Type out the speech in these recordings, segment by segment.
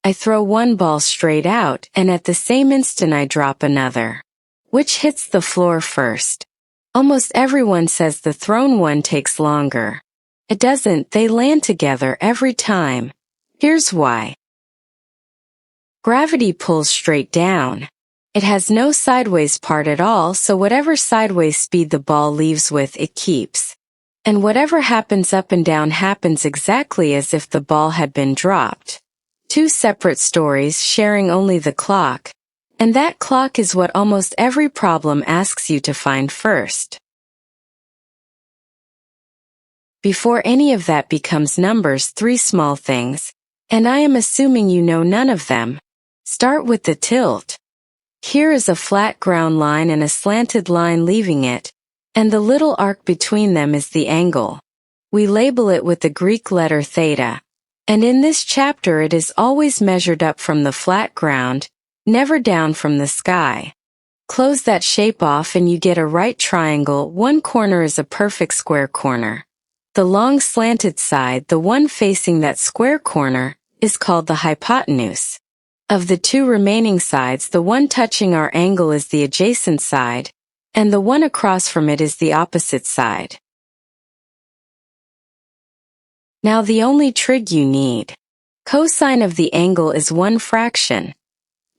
I throw one ball straight out, and at the same instant I drop another. Which hits the floor first? Almost everyone says the thrown one takes longer. It doesn't, they land together every time. Here's why. Gravity pulls straight down. It has no sideways part at all, so whatever sideways speed the ball leaves with, it keeps. And whatever happens up and down happens exactly as if the ball had been dropped. Two separate stories sharing only the clock. And that clock is what almost every problem asks you to find first. Before any of that becomes numbers, three small things, and I am assuming you know none of them. Start with the tilt. Here is a flat ground line and a slanted line leaving it, and the little arc between them is the angle. We label it with the Greek letter theta, and in this chapter it is always measured up from the flat ground, never down from the sky. Close that shape off and you get a right triangle. One corner is a perfect square corner. The long slanted side, the one facing that square corner, is called the hypotenuse. Of the two remaining sides, the one touching our angle is the adjacent side, and the one across from it is the opposite side. Now the only trig you need. Cosine of the angle is one fraction.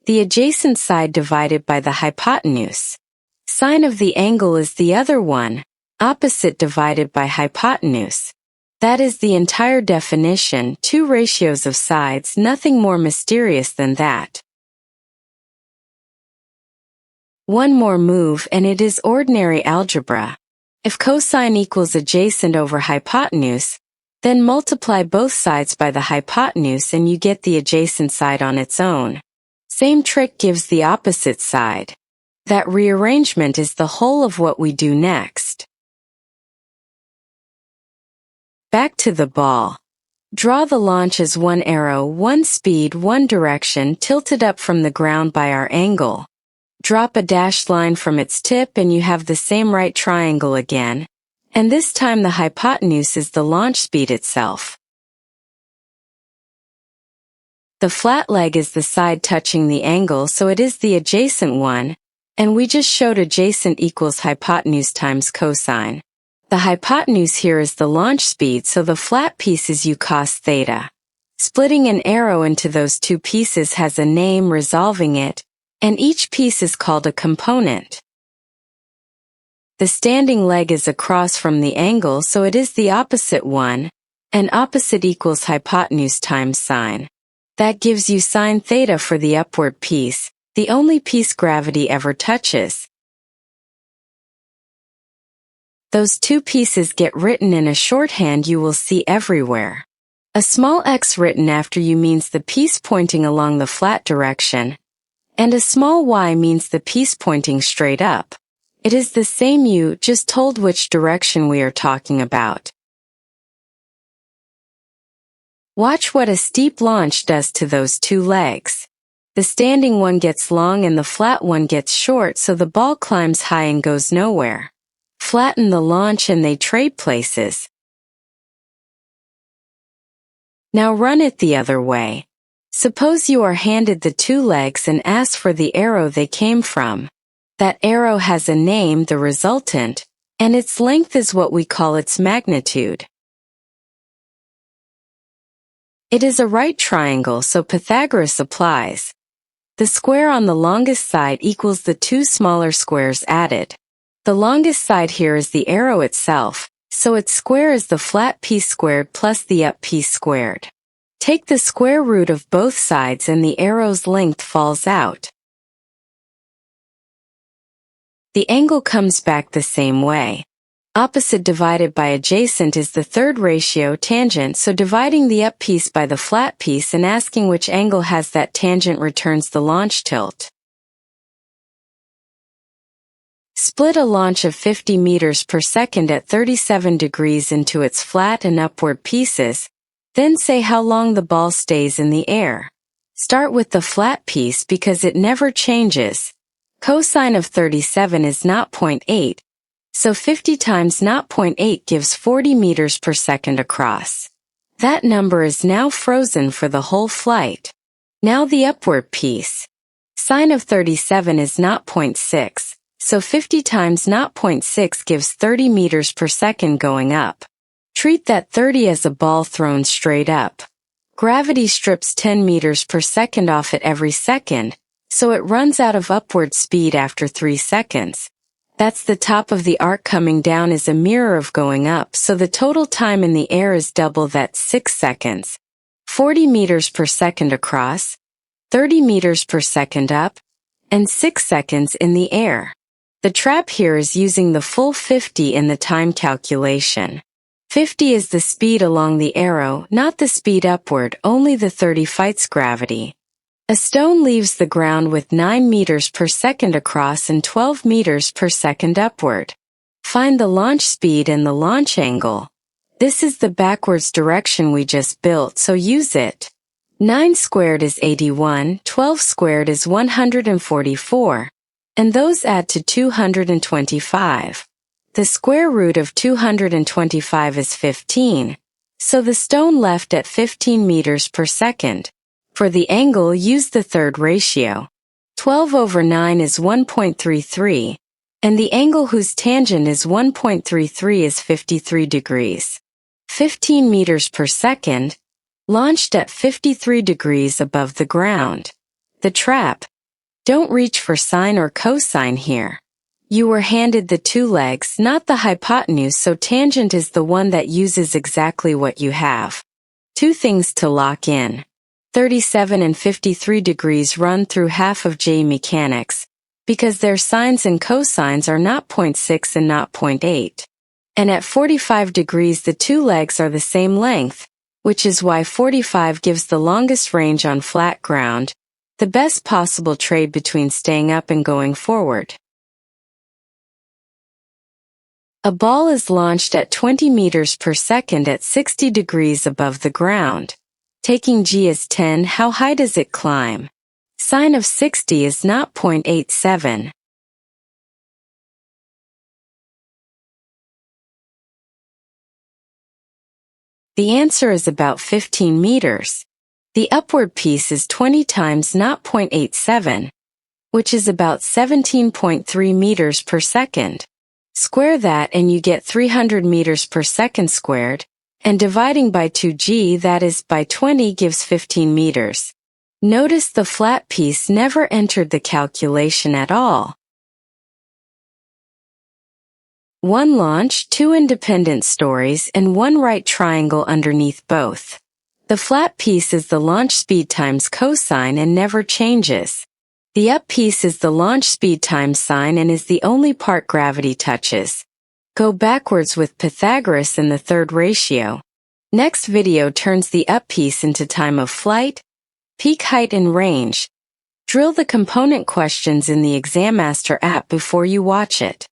The adjacent side divided by the hypotenuse. Sine of the angle is the other one, opposite divided by hypotenuse. That is the entire definition, two ratios of sides, nothing more mysterious than that. One more move and it is ordinary algebra. If cosine equals adjacent over hypotenuse, then multiply both sides by the hypotenuse and you get the adjacent side on its own. Same trick gives the opposite side. That rearrangement is the whole of what we do next. Back to the ball. Draw the launch as one arrow, one speed, one direction, tilted up from the ground by our angle. Drop a dashed line from its tip and you have the same right triangle again, and this time the hypotenuse is the launch speed itself. The flat leg is the side touching the angle, so it is the adjacent one, and we just showed adjacent equals hypotenuse times cosine. The hypotenuse here is the launch speed, so the flat piece is u cos theta. Splitting an arrow into those two pieces has a name resolving it, and each piece is called a component. The standing leg is across from the angle, so it is the opposite one, and opposite equals hypotenuse times sine. That gives you sine theta for the upward piece, the only piece gravity ever touches. Those two pieces get written in a shorthand you will see everywhere. A small x written after u means the piece pointing along the flat direction, and a small y means the piece pointing straight up. It is the same u, just told which direction we are talking about. Watch what a steep launch does to those two legs. The standing one gets long and the flat one gets short, so the ball climbs high and goes nowhere. Flatten the launch and they trade places. Now run it the other way. Suppose you are handed the two legs and asked for the arrow they came from. That arrow has a name, the resultant, and its length is what we call its magnitude. It is a right triangle, so Pythagoras applies. The square on the longest side equals the two smaller squares added. The longest side here is the arrow itself, so its square is the flat piece squared plus the up piece squared. Take the square root of both sides and the arrow's length falls out. The angle comes back the same way. Opposite divided by adjacent is the third ratio, tangent, so dividing the up piece by the flat piece and asking which angle has that tangent returns the launch tilt. Split a launch of 50 meters per second at 37 degrees into its flat and upward pieces, then say how long the ball stays in the air. Start with the flat piece because it never changes. Cosine of 37 is 0.8. So 50 times 0.8 gives 40 meters per second across. That number is now frozen for the whole flight. Now the upward piece. Sine of 37 is 0.6, so 50 times 0.6 gives 30 meters per second going up. Treat that 30 as a ball thrown straight up. Gravity strips 10 meters per second off it every second, so it runs out of upward speed after 3 seconds. That's the top of the arc. Coming down is a mirror of going up, so the total time in the air is double that, 6 seconds. 40 meters per second across, 30 meters per second up, and 6 seconds in the air. The trap here is using the full 50 in the time calculation. 50 is the speed along the arrow, not the speed upward, only the 30 fights gravity. A stone leaves the ground with 9 meters per second across and 12 meters per second upward. Find the launch speed and the launch angle. This is the backwards direction we just built, so use it. 9 squared is 81, 12 squared is 144, and those add to 225. The square root of 225 is 15, so the stone left at 15 meters per second. For the angle, use the third ratio. 12 over 9 is 1.33, and the angle whose tangent is 1.33 is 53 degrees. 15 meters per second, launched at 53 degrees above the ground. The trap. Don't reach for sine or cosine here. You were handed the two legs, not the hypotenuse, so tangent is the one that uses exactly what you have. Two things to lock in. 37 and 53 degrees run through half of JEE mechanics, because their sines and cosines are 0.6 and 0.8. And at 45 degrees the two legs are the same length, which is why 45 gives the longest range on flat ground, the best possible trade between staying up and going forward. A ball is launched at 20 meters per second at 60 degrees above the ground. Taking g as 10, how high does it climb? Sine of 60 is 0.87. The answer is about 15 meters. The upward piece is 20 times 0.87, which is about 17.3 meters per second. Square that and you get 300 meters per second squared, and dividing by 2g, that is by 20, gives 15 meters. Notice the flat piece never entered the calculation at all. One launch, two independent stories, and one right triangle underneath both. The flat piece is the launch speed times cosine and never changes. The up piece is the launch speed times sine and is the only part gravity touches. Go backwards with Pythagoras in the third ratio. Next video turns the up piece into time of flight, peak height and range. Drill the component questions in the ExamMaster app before you watch it.